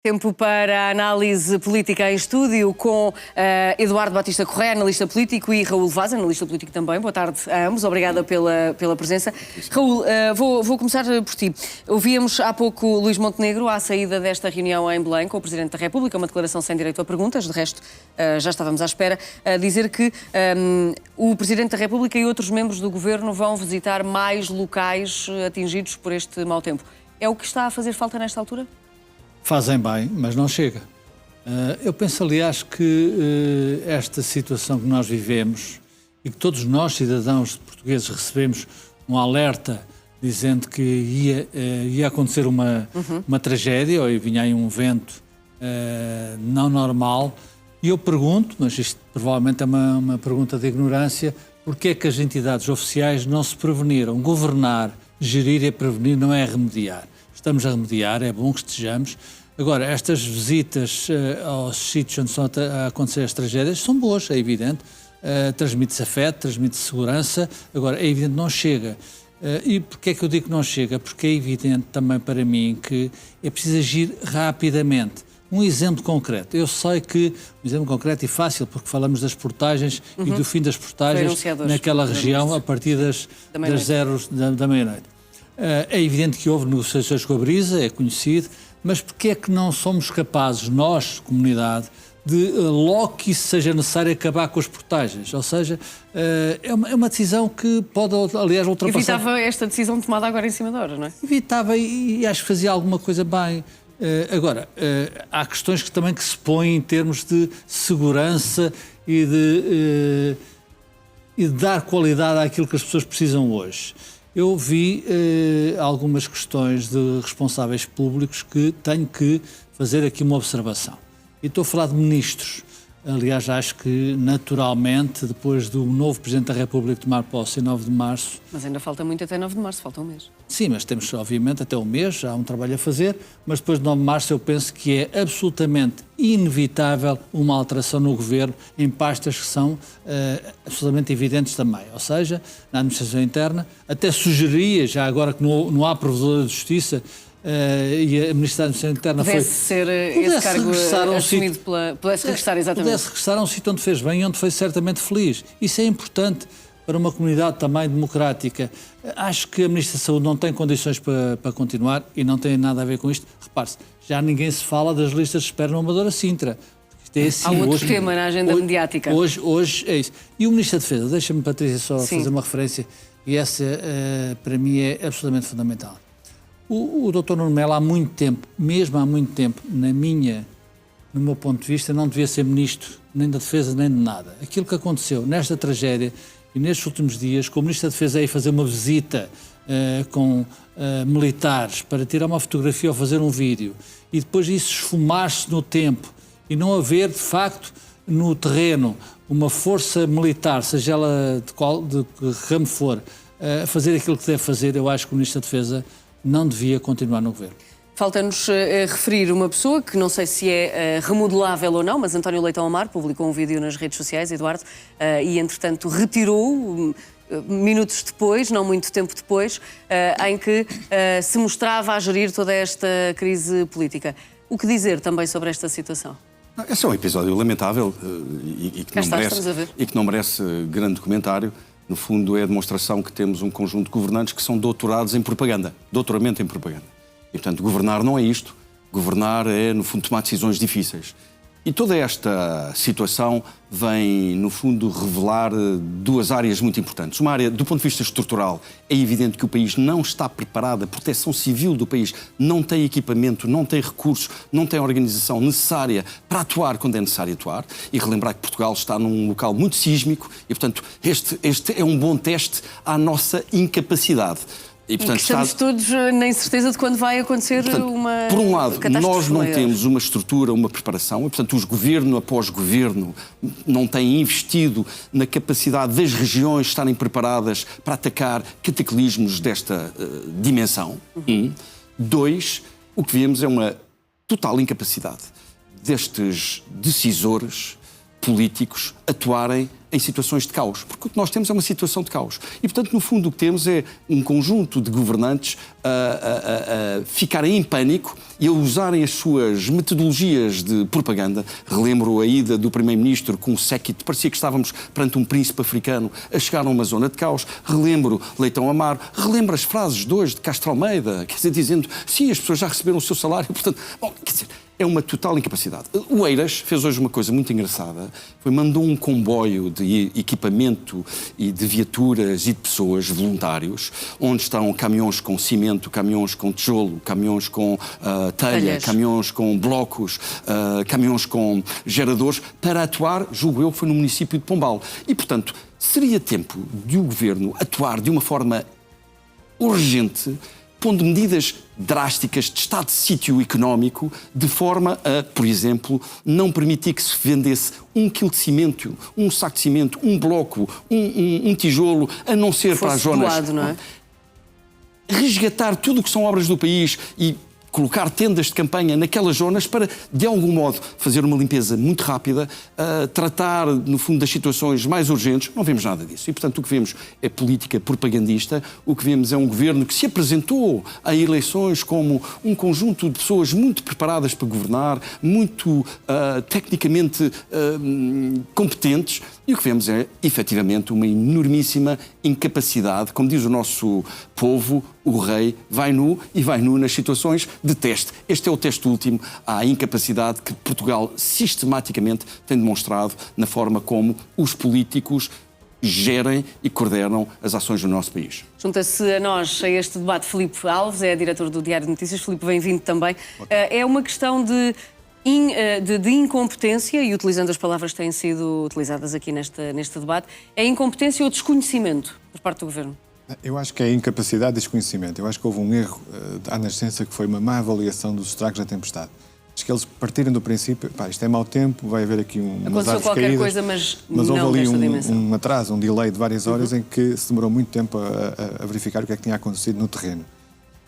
Tempo para a análise política em estúdio com Eduardo Batista Correia, analista político, e Raul Vaz, analista político também. Boa tarde a ambos, obrigada pela presença. Raul, vou começar por ti. Ouvíamos há pouco Luís Montenegro à saída desta reunião em Belém com o Presidente da República, uma declaração sem direito a perguntas, de resto já estávamos à espera, a dizer que o Presidente da República e outros membros do Governo vão visitar mais locais atingidos por este mau tempo. É o que está a fazer falta nesta altura? Fazem bem, mas não chega. Eu penso, aliás, que esta situação que nós vivemos e que todos nós, cidadãos portugueses, recebemos um alerta dizendo que ia acontecer uma tragédia, ou vinha aí um vento não normal. E eu pergunto, mas isto provavelmente é uma pergunta de ignorância, porque é que as entidades oficiais não se preveniram? Governar, gerir e prevenir não é remediar. Estamos a remediar, é bom que estejamos. Agora, estas visitas aos sítios onde estão a acontecer as tragédias são boas, é evidente. Transmite-se afeto, transmite-se segurança. Agora, é evidente que não chega. E porquê é que eu digo que não chega? Porque é evidente também para mim que é preciso agir rapidamente. Um exemplo concreto. Eu sei que um exemplo concreto e fácil, porque falamos das portagens e do fim das portagens naquela região a partir das 0 da meia-noite. É evidente que houve negociações com a Brisa, é conhecido, mas porquê é que não somos capazes, nós, comunidade, de logo que isso seja necessário acabar com as portagens? Ou seja, é uma decisão que pode, aliás, ultrapassar... Evitava esta decisão tomada agora em cima da hora, não é? Evitava e acho que fazia alguma coisa bem. Agora, há questões que também se põem em termos de segurança e de dar qualidade àquilo que as pessoas precisam hoje. Eu vi algumas questões de responsáveis públicos que tenho que fazer aqui uma observação. E estou a falar de ministros. Aliás, acho que naturalmente, depois do novo Presidente da República tomar posse em 9 de março... Mas ainda falta muito até 9 de março, falta um mês. Sim, mas temos obviamente até um mês, já há um trabalho a fazer, mas depois de 9 de março eu penso que é absolutamente inevitável uma alteração no Governo em pastas que são absolutamente evidentes também. Ou seja, na administração interna, até sugeria, já agora que não há provedor de justiça, e a Ministra da Administração Interna pudesse ser esse cargo assumido pela secretária, exatamente. Pudesse regressar a um sítio onde fez bem e onde foi certamente feliz. Isso é importante para uma comunidade também democrática. Acho que a Ministra da Saúde não tem condições para continuar e não tem nada a ver com isto. Repare-se, já ninguém se fala das listas de espera no Amadora Sintra. Isto é assim, há outro tema na agenda mediática. Hoje é isso. E o Ministro da Defesa, deixa-me, Patrícia, só fazer uma referência, e essa para mim é absolutamente fundamental. O Dr. Nuno Melo há muito tempo, mesmo há muito tempo, no meu ponto de vista, não devia ser ministro nem da Defesa nem de nada. Aquilo que aconteceu nesta tragédia e nestes últimos dias, com o Ministro da Defesa aí fazer uma visita com militares para tirar uma fotografia ou fazer um vídeo e depois isso esfumar-se no tempo e não haver, de facto, no terreno uma força militar, seja ela de que ramo for, a fazer aquilo que deve fazer, eu acho que o Ministro da Defesa não devia continuar no Governo. Falta-nos referir uma pessoa que não sei se é remodelável ou não, mas António Leitão Amar publicou um vídeo nas redes sociais, Eduardo, e entretanto retirou minutos depois, não muito tempo depois, em que se mostrava a gerir toda esta crise política. O que dizer também sobre esta situação? Esse é um episódio lamentável e que não merece grande comentário. No fundo, é a demonstração que temos um conjunto de governantes que são doutorados em propaganda, doutoramento em propaganda. E, portanto, governar não é isto. Governar é, no fundo, tomar decisões difíceis. E toda esta situação vem, no fundo, revelar duas áreas muito importantes. Uma área, do ponto de vista estrutural, é evidente que o país não está preparado, a proteção civil do país não tem equipamento, não tem recursos, não tem a organização necessária para atuar quando é necessário atuar. E relembrar que Portugal está num local muito sísmico e, portanto, este é um bom teste à nossa incapacidade. E, portanto, estamos todos na incerteza de quando vai acontecer, portanto, uma por um lado, nós não temos uma estrutura, uma preparação, e, portanto, os governo após governo não têm investido na capacidade das regiões estarem preparadas para atacar cataclismos desta dimensão. Dois, o que vemos é uma total incapacidade destes decisores políticos atuarem em situações de caos, porque o que nós temos é uma situação de caos. E, portanto, no fundo, o que temos é um conjunto de governantes a ficarem em pânico e a usarem as suas metodologias de propaganda. Relembro a ida do Primeiro-Ministro com um séquito, parecia que estávamos perante um príncipe africano a chegar a uma zona de caos. Relembro Leitão Amaro, relembro as frases de hoje de Castro Almeida, quer dizer, dizendo, sim, as pessoas já receberam o seu salário, portanto, bom, quer dizer, é uma total incapacidade. O Eiras fez hoje uma coisa muito engraçada, mandou um comboio de equipamento e de viaturas e de pessoas, voluntários, onde estão caminhões com cimento, caminhões com tijolo, caminhões com telha, caminhões com blocos, caminhões com geradores, para atuar, julgo eu, foi no município de Pombal. E, portanto, seria tempo de o Governo atuar de uma forma urgente, pondo medidas drásticas de estado de sítio económico, de forma a, por exemplo, não permitir que se vendesse 1 quilo de cimento, um saco de cimento, um bloco, um tijolo, a não ser para as zonas... Doado, não é? Resgatar tudo o que são obras do país e colocar tendas de campanha naquelas zonas para, de algum modo, fazer uma limpeza muito rápida, tratar, no fundo, das situações mais urgentes. Não vemos nada disso. E, portanto, o que vemos é política propagandista. O que vemos é um governo que se apresentou a eleições como um conjunto de pessoas muito preparadas para governar, muito tecnicamente competentes. E o que vemos é, efetivamente, uma enormíssima incapacidade. Como diz o nosso povo, o rei vai nu e vai nu nas situações de teste. Este é o teste último à incapacidade que Portugal sistematicamente tem demonstrado na forma como os políticos gerem e coordenam as ações do nosso país. Junta-se a nós, a este debate, Filipe Alves, é diretor do Diário de Notícias. Filipe, bem-vindo também. É uma questão de incompetência, e utilizando as palavras que têm sido utilizadas aqui neste debate, é incompetência ou desconhecimento por parte do Governo? Eu acho que é incapacidade e desconhecimento. Eu acho que houve um erro à nascença que foi uma má avaliação dos estragos da tempestade. Acho que eles partiram do princípio, isto é mau tempo, vai haver aqui umas árvores qualquer caídas, coisa, mas houve não ali desta dimensão. um atraso, um delay de várias horas em que se demorou muito tempo a verificar o que é que tinha acontecido no terreno.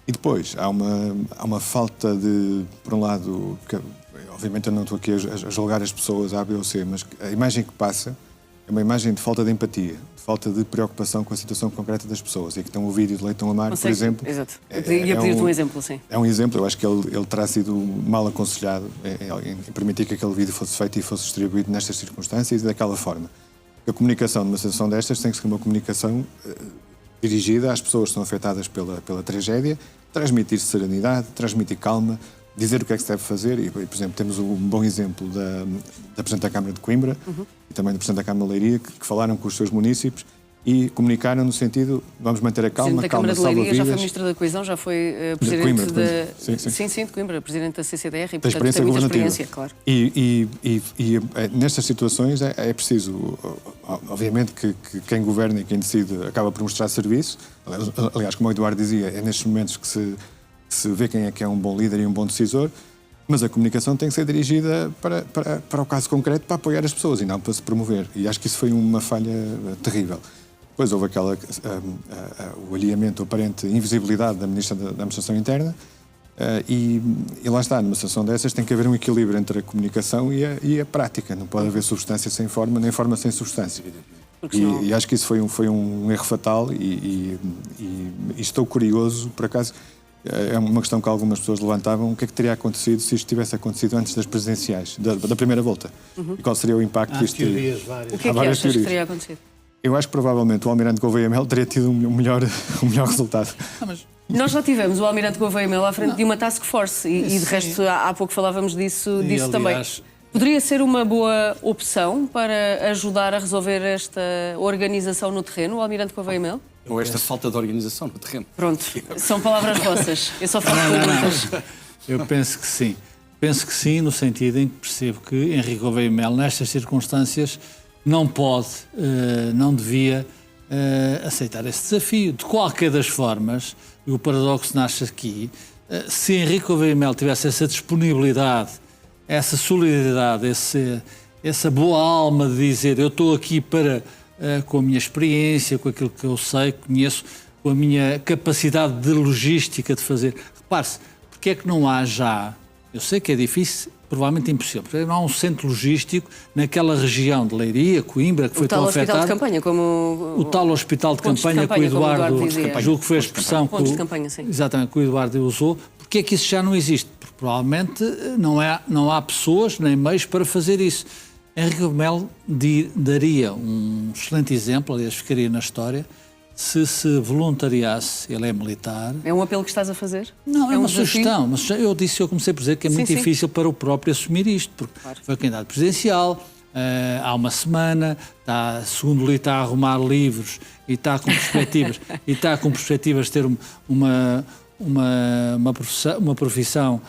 E depois, há uma falta de, por um lado, obviamente eu não estou aqui a julgar as pessoas A, B ou C, mas a imagem que passa é uma imagem de falta de empatia, de falta de preocupação com a situação concreta das pessoas. E aqui tem o vídeo de Leitão Amaro, por exemplo. Exato. Ia pedir-te um exemplo, sim. É um exemplo, eu acho que ele terá sido mal aconselhado em permitir que aquele vídeo fosse feito e fosse distribuído nestas circunstâncias e daquela forma. A comunicação numa situação destas tem que ser uma comunicação dirigida às pessoas que são afetadas pela tragédia, transmitir serenidade, transmitir calma, dizer o que é que se deve fazer. E, por exemplo, temos um bom exemplo da Presidente da Câmara de Coimbra e também do Presidente da Câmara de Leiria, que falaram com os seus munícipes e comunicaram no sentido, vamos manter a calma, Presidente da calma, Câmara de Leiria, já foi salva-vidas. Ministro da Coesão, já foi Presidente Coimbra, de da... Coimbra. Sim, de Coimbra, Presidente da CCDR e, Da portanto, tem muita experiência, claro. E nestas situações é preciso, obviamente, que quem governa e quem decide acaba por mostrar serviço. Aliás, como o Eduardo dizia, é nestes momentos que se vê quem é que é um bom líder e um bom decisor, mas a comunicação tem que ser dirigida para o caso concreto, para apoiar as pessoas e não para se promover. E acho que isso foi uma falha terrível. Depois houve o alinhamento, a aparente invisibilidade da Ministra da Administração Interna e lá está, numa situação dessas tem que haver um equilíbrio entre a comunicação e a prática. Não pode haver substância sem forma, nem forma sem substância. E acho que isso foi um erro fatal e estou curioso, por acaso. É uma questão que algumas pessoas levantavam. O que é que teria acontecido se isto tivesse acontecido antes das presidenciais, da primeira volta? E qual seria o impacto disto? O que é que achas que teria acontecido? Eu acho que provavelmente o Almirante Gouveia Melo teria tido um melhor resultado. Nós já tivemos o Almirante Gouveia Melo à frente de uma task force e de resto há pouco falávamos disso também. Poderia ser uma boa opção para ajudar a resolver esta organização no terreno, o Almirante Gouveia Melo? Ou esta falta de organização no terreno. Pronto, são palavras vossas. Eu só faço perguntas. Eu penso que sim. Penso que sim, no sentido em que percebo que Henrique Gouveia Melo, nestas circunstâncias, não pode, não devia aceitar esse desafio. De qualquer das formas, e o paradoxo nasce aqui, se Henrique Gouveia Melo tivesse essa disponibilidade, essa solidariedade, essa boa alma de dizer eu estou aqui para... com a minha experiência, com aquilo que eu sei, conheço, com a minha capacidade de logística de fazer. Repare-se, porque é que não há já, eu sei que é difícil, provavelmente impossível, porque não há um centro logístico naquela região de Leiria, Coimbra, que foi tão afetado. O tal hospital de campanha, como... O tal hospital de campanha que o Eduardo julgo que foi a expressão pontos de campanha, sim. Exatamente, que o Eduardo usou. Porque é que isso já não existe? Porque provavelmente não há pessoas nem meios para fazer isso. Henrique Melo daria um excelente exemplo, aliás, ficaria na história, se voluntariasse. Ele é militar. É um apelo que estás a fazer? Não, é uma desafio? sugestão. Eu comecei por dizer que é muito difícil para o próprio assumir isto, porque foi candidato presidencial, há uma semana, segundo lhe, está a arrumar livros e está com perspectivas de ter uma profissão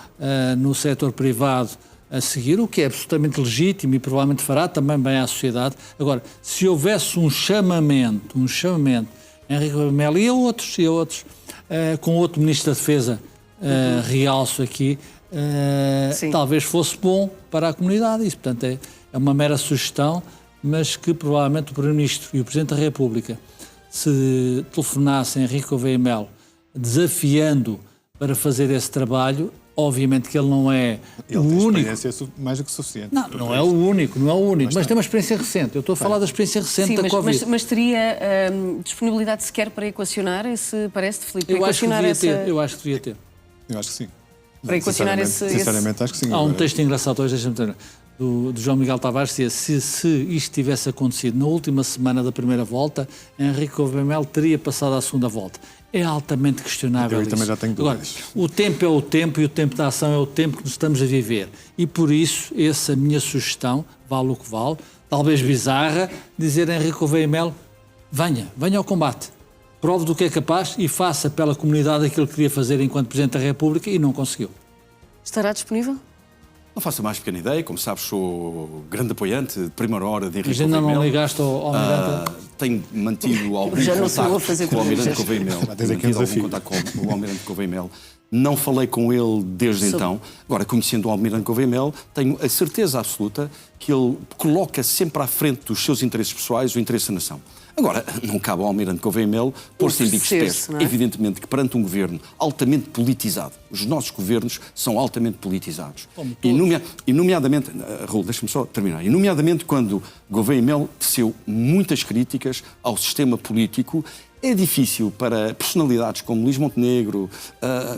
no setor privado a seguir, o que é absolutamente legítimo e provavelmente fará também bem à sociedade. Agora, se houvesse um chamamento, Henrique Melo e a outros, com outro Ministro da Defesa, realço aqui, talvez fosse bom para a comunidade. Isso, portanto, é uma mera sugestão, mas que provavelmente o Primeiro-Ministro e o Presidente da República, se telefonassem a Henrique Gouveia Melo desafiando para fazer esse trabalho, obviamente que ele não é o único. Experiência mais do que suficiente. Não é o único, mas tem uma experiência recente. Eu estou a falar da experiência recente da Covid. Mas teria disponibilidade sequer para equacionar esse, parece-te, Filipe? Eu acho que devia ter. Eu acho que sim. Para equacionar esse... Sinceramente, acho que sim. Há um texto engraçado hoje, deixa-me dizer, do João Miguel Tavares, que dizia, se isto tivesse acontecido na última semana da primeira volta, Henrique Gouveia Melo teria passado à segunda volta. É altamente questionável isso. Também já tenho dúvidas. Agora, o tempo é o tempo e o tempo da ação é o tempo que nos estamos a viver. E por isso, essa minha sugestão, vale o que vale, talvez bizarra, dizer a Henrique Gouveia Melo, venha ao combate, prove do que é capaz e faça pela comunidade aquilo que queria fazer enquanto Presidente da República e não conseguiu. Estará disponível? Não faço a mais pequena ideia, como sabes, sou grande apoiante de primeira hora de Henrique Mas ainda Gouveia Melo. não ligaste ao Almirante? Tenho mantido algum contacto com o Almirante Gouveia Melo. Com o Almirante Gouveia Melo. Não falei com ele desde então. Agora, conhecendo o Almirante Gouveia Melo, tenho a certeza absoluta que ele coloca sempre à frente dos seus interesses pessoais o interesse da nação. Agora, não cabe ao Almirante Gouveia Melo pôr-se em bicos de pés. Evidentemente que perante um governo altamente politizado, os nossos governos são altamente politizados. E nomeadamente, Raul, deixa-me só terminar, e nomeadamente quando Gouveia Melo teceu muitas críticas ao sistema político. É difícil para personalidades como Luís Montenegro,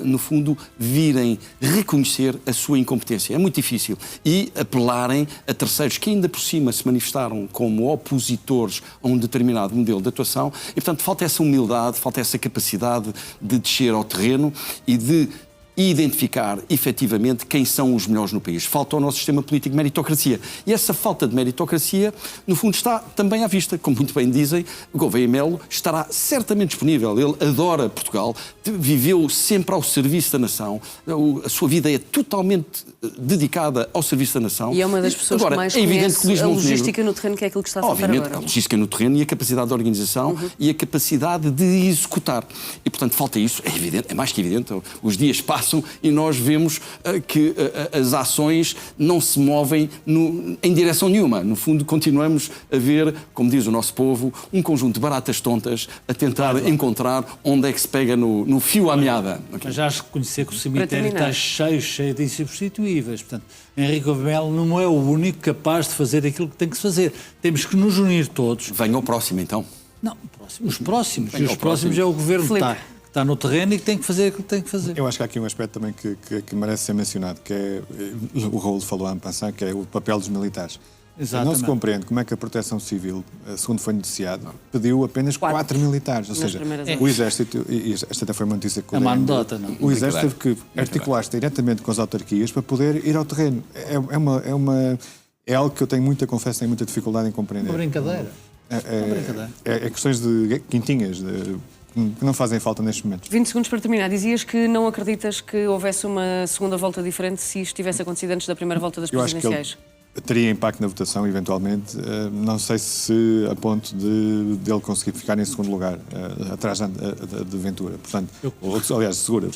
no fundo, virem reconhecer a sua incompetência. É muito difícil. E apelarem a terceiros que ainda por cima se manifestaram como opositores a um determinado modelo de atuação. E, portanto, falta essa humildade, falta essa capacidade de descer ao terreno e de identificar efetivamente quem são os melhores no país. Falta ao nosso sistema político meritocracia. E essa falta de meritocracia, no fundo, está também à vista. Como muito bem dizem, Gouveia Melo estará certamente disponível. Ele adora Portugal, viveu sempre ao serviço da nação, a sua vida é totalmente dedicada ao serviço da nação. E é uma das pessoas que mais conhece a logística no terreno, que é aquilo que está a faltar agora. Obviamente, a logística no terreno e a capacidade de organização e a capacidade de executar. E, portanto, falta isso. É evidente, é mais que evidente. Os dias passam e nós vemos que as ações não se movem em direção nenhuma. No fundo, continuamos a ver, como diz o nosso povo, um conjunto de baratas tontas a tentar encontrar onde é que se pega no fio à meada. Mas já se reconhecer que o cemitério está cheio de insubstituíveis. Portanto, Henrique Gouveia Melo não é o único capaz de fazer aquilo que tem que se fazer. Temos que nos unir todos. Venha ao próximo, então. Não, os próximos. E os próximos é o governo que está no terreno e que tem que fazer aquilo que tem que fazer. Eu acho que há aqui um aspecto também que merece ser mencionado, que é, o Raul falou a passar, que é o papel dos militares. Exatamente. Não se compreende como é que a Proteção Civil, segundo foi noticiado, pediu apenas 4 militares. Ou seja, o Exército, e esta até foi uma notícia que o Exército teve que articular-se diretamente com as autarquias para poder ir ao terreno. É algo que eu tenho muita, confesso, tenho muita dificuldade em compreender. Uma brincadeira. É questões de quintinhas, que não fazem falta nestes momentos. 20 segundos para terminar. Dizias que não acreditas que houvesse uma segunda volta diferente se isto tivesse acontecido antes da primeira volta das presidenciais? Teria impacto na votação, eventualmente. Não sei se a ponto de ele conseguir ficar em segundo lugar, atrás de Ventura. Portanto, aliás, Segura.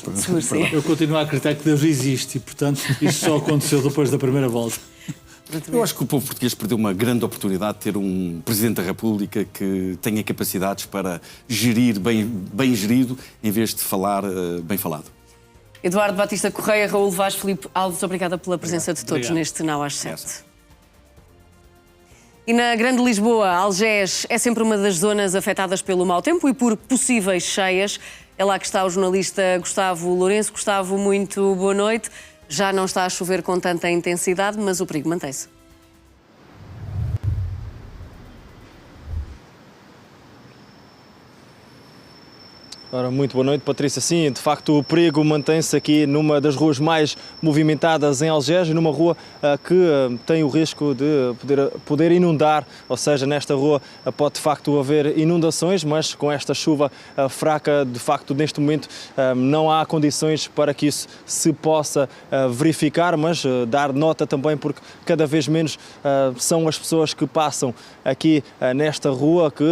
Eu continuo a acreditar que Deus existe e, portanto, isso só aconteceu depois da primeira volta. Eu acho que o povo português perdeu uma grande oportunidade de ter um Presidente da República que tenha capacidades para gerir bem gerido, em vez de falar bem falado. Eduardo Batista Correia, Raul Vaz, Filipe Alves, obrigada pela presença de todos neste Now às 7. E na Grande Lisboa, Algés é sempre uma das zonas afetadas pelo mau tempo e por possíveis cheias. É lá que está o jornalista Gustavo Lourenço. Gustavo, muito boa noite. Já não está a chover com tanta intensidade, mas o perigo mantém-se. Ora, muito boa noite, Patrícia. Sim, de facto o perigo mantém-se aqui numa das ruas mais movimentadas em Algés, numa rua que tem o risco de poder inundar, ou seja, nesta rua pode de facto haver inundações, mas com esta chuva fraca, de facto neste momento não há condições para que isso se possa verificar, mas dar nota também porque cada vez menos são as pessoas que passam aqui nesta rua, que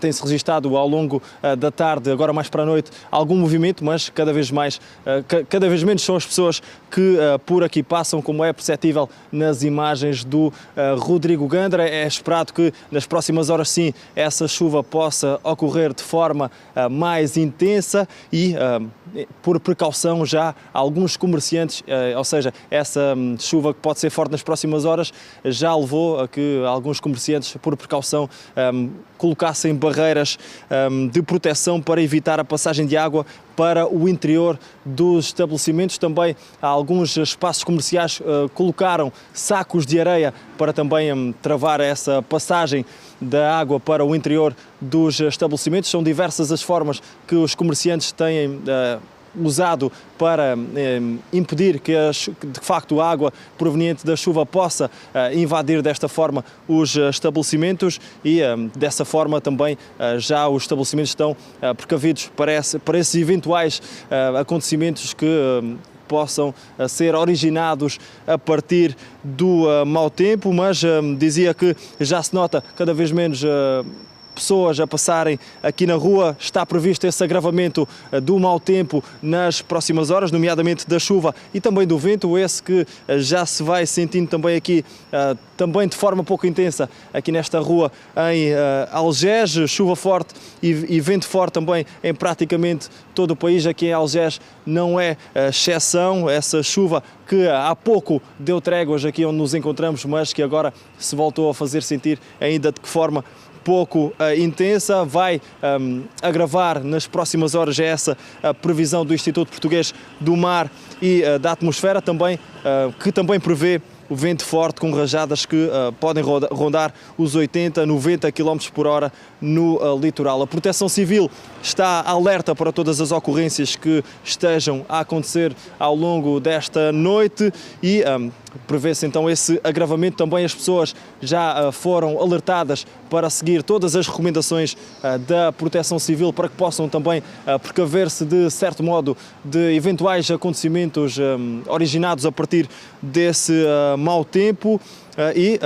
tem-se registado ao longo da tarde, agora mais para a noite, algum movimento, mas cada vez menos são as pessoas que por aqui passam, como é perceptível nas imagens do Rodrigo Gandra. É esperado que nas próximas horas, sim, essa chuva possa ocorrer de forma mais intensa e, por precaução, já alguns comerciantes, ou seja, essa chuva que pode ser forte nas próximas horas, já levou a que alguns comerciantes, por precaução, colocassem barreiras de proteção para evitar a passagem de água para o interior dos estabelecimentos. Também alguns espaços comerciais colocaram sacos de areia para também travar essa passagem da água para o interior dos estabelecimentos. São diversas as formas que os comerciantes têm usado para impedir que de facto a água proveniente da chuva possa invadir desta forma os estabelecimentos e dessa forma também já os estabelecimentos estão precavidos para esses eventuais acontecimentos que possam ser originados a partir do mau tempo, mas dizia que já se nota cada vez menos pessoas a passarem aqui na rua. Está previsto esse agravamento do mau tempo nas próximas horas, nomeadamente da chuva e também do vento, esse que já se vai sentindo também aqui, também de forma pouco intensa, aqui nesta rua em Algés. Chuva forte e vento forte também em praticamente todo o país. Aqui em Algés não é exceção, essa chuva que há pouco deu tréguas aqui onde nos encontramos, mas que agora se voltou a fazer sentir ainda de que forma pouco intensa, vai agravar nas próximas horas. É essa a previsão do Instituto Português do Mar e da Atmosfera, também, que também prevê o vento forte com rajadas que podem rondar os 80, 90 km por hora no litoral. A Proteção Civil está alerta para todas as ocorrências que estejam a acontecer ao longo desta noite e prevê-se então esse agravamento. Também as pessoas já foram alertadas para seguir todas as recomendações da Proteção Civil para que possam também precaver-se de certo modo de eventuais acontecimentos originados a partir desse mau tempo e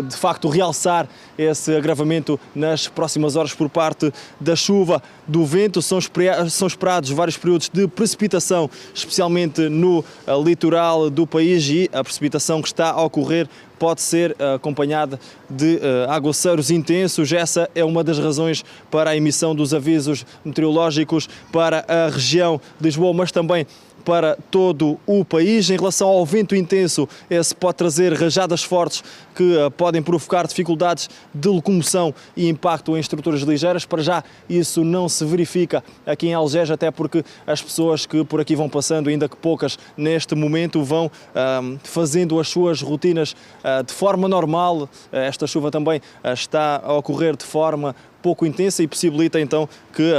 de facto realçar esse agravamento nas próximas horas por parte da chuva, do vento. São esperados vários períodos de precipitação, especialmente no litoral do país, e a precipitação que está a ocorrer pode ser acompanhada de aguaceiros intensos. Essa é uma das razões para a emissão dos avisos meteorológicos para a região de Lisboa, mas também para todo o país. Em relação ao vento intenso, esse pode trazer rajadas fortes que podem provocar dificuldades de locomoção e impacto em estruturas ligeiras. Para já isso não se verifica aqui em Algés, até porque as pessoas que por aqui vão passando, ainda que poucas neste momento, vão fazendo as suas rotinas de forma normal. Esta chuva também está a ocorrer de forma pouco intensa e possibilita então que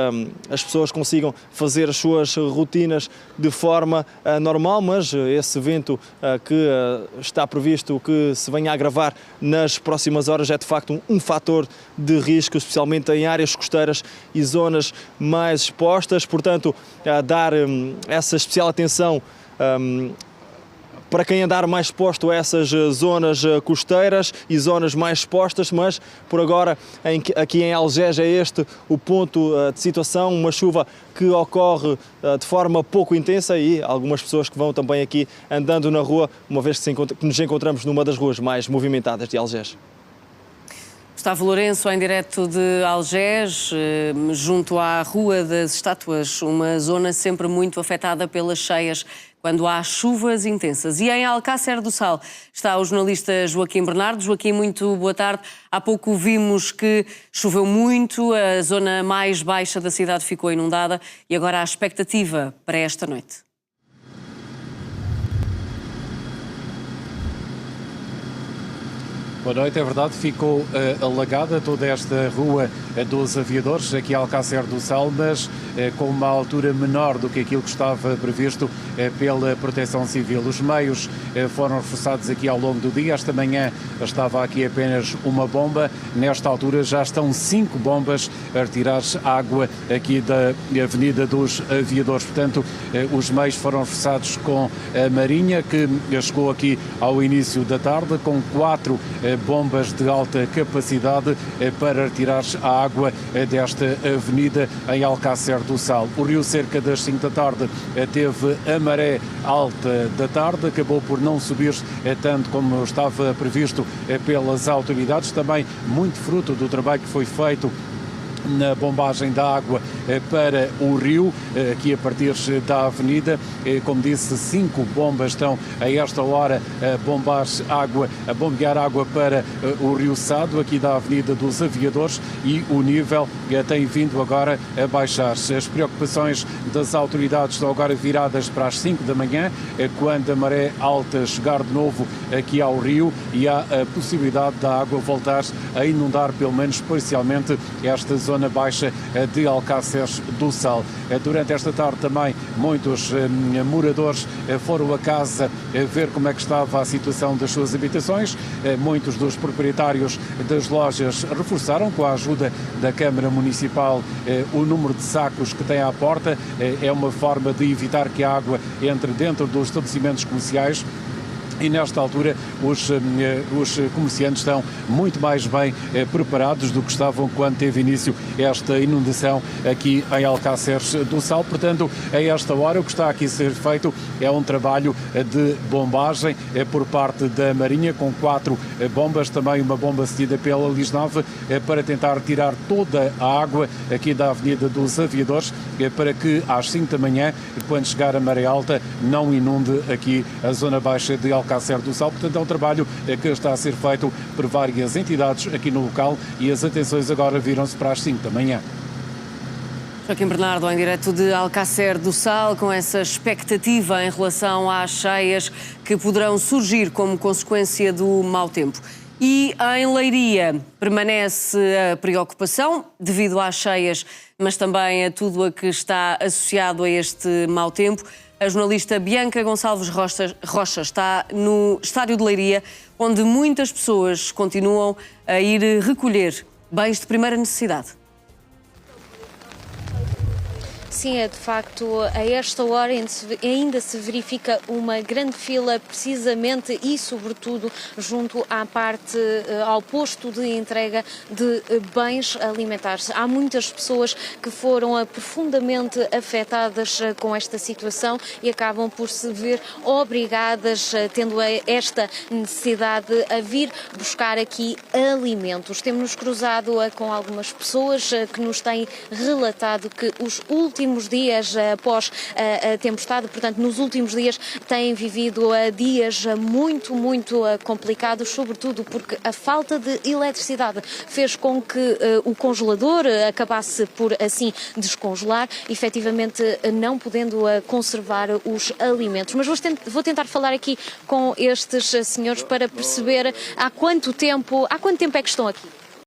as pessoas consigam fazer as suas rotinas de forma normal, mas esse vento que está previsto que se venha a agravar nas próximas horas é de facto um fator de risco, especialmente em áreas costeiras e zonas mais expostas. Portanto, a dar essa especial atenção para quem andar mais exposto a essas zonas costeiras e zonas mais expostas, mas por agora aqui em Algés é este o ponto de situação, uma chuva que ocorre de forma pouco intensa e algumas pessoas que vão também aqui andando na rua, uma vez que nos encontramos numa das ruas mais movimentadas de Algés. Gustavo Lourenço, em direto de Algés, junto à Rua das Estátuas, uma zona sempre muito afetada pelas cheias quando há chuvas intensas. E em Alcácer do Sal está o jornalista Joaquim Bernardo. Joaquim, muito boa tarde. Há pouco vimos que choveu muito, a zona mais baixa da cidade ficou inundada e agora há expectativa para esta noite. Boa noite, é verdade, ficou alagada toda esta rua dos aviadores, aqui a Alcácer do Sal, mas com uma altura menor do que aquilo que estava previsto pela Proteção Civil. Os meios foram reforçados aqui ao longo do dia. Esta manhã estava aqui apenas uma bomba, nesta altura já estão 5 bombas a retirar água aqui da Avenida dos Aviadores. Portanto, os meios foram reforçados com a Marinha, que chegou aqui ao início da tarde, com 4 bombas de alta capacidade para retirar a água desta avenida em Alcácer do Sal. O rio, cerca das 5 da tarde, teve a maré alta da tarde, acabou por não subir tanto como estava previsto pelas autoridades, também muito fruto do trabalho que foi feito na bombagem da água para o rio, aqui a partir da avenida. Como disse, 5 bombas estão a esta hora a bombear água para o rio Sado, aqui da Avenida dos Aviadores, e o nível tem vindo agora a baixar. As preocupações das autoridades estão agora viradas para as 5 da manhã, quando a maré alta chegar de novo aqui ao rio e há a possibilidade da água voltar a inundar, pelo menos parcialmente, esta zona baixa de Alcácer do Sal. Durante esta tarde também muitos moradores foram a casa ver como é que estava a situação das suas habitações. Muitos dos proprietários das lojas reforçaram, com a ajuda da Câmara Municipal, o número de sacos que tem à porta. É uma forma de evitar que a água entre dentro dos estabelecimentos comerciais. E nesta altura os comerciantes estão muito mais bem preparados do que estavam quando teve início esta inundação aqui em Alcácer do Sal. Portanto, a esta hora o que está aqui a ser feito é um trabalho de bombagem por parte da Marinha, com 4 bombas, também uma bomba cedida pela Lisnave, para tentar tirar toda a água aqui da Avenida dos Aviadores, para que às 5 da manhã, quando chegar a maré alta, não inunde aqui a zona baixa de Alcácer do Sal. Portanto, é um trabalho que está a ser feito por várias entidades aqui no local e as atenções agora viram-se para as 5 da manhã. Joaquim Bernardo, em direto de Alcácer do Sal, com essa expectativa em relação às cheias que poderão surgir como consequência do mau tempo. E em Leiria permanece a preocupação devido às cheias, mas também a tudo a que está associado a este mau tempo. A jornalista Bianca Gonçalves Rocha está no estádio de Leiria, onde muitas pessoas continuam a ir recolher bens de primeira necessidade. Sim, é de facto, a esta hora ainda se verifica uma grande fila, precisamente e sobretudo junto ao posto de entrega de bens alimentares. Há muitas pessoas que foram profundamente afetadas com esta situação e acabam por se ver obrigadas, tendo esta necessidade, a vir buscar aqui alimentos. Temos-nos cruzado com algumas pessoas que nos têm relatado que os últimos dias após a tempestade, portanto, nos últimos dias têm vivido dias muito complicados, sobretudo porque a falta de eletricidade fez com que o congelador acabasse por assim descongelar, efetivamente não podendo conservar os alimentos. Mas vou tentar falar aqui com estes senhores para perceber há quanto tempo é que estão aqui.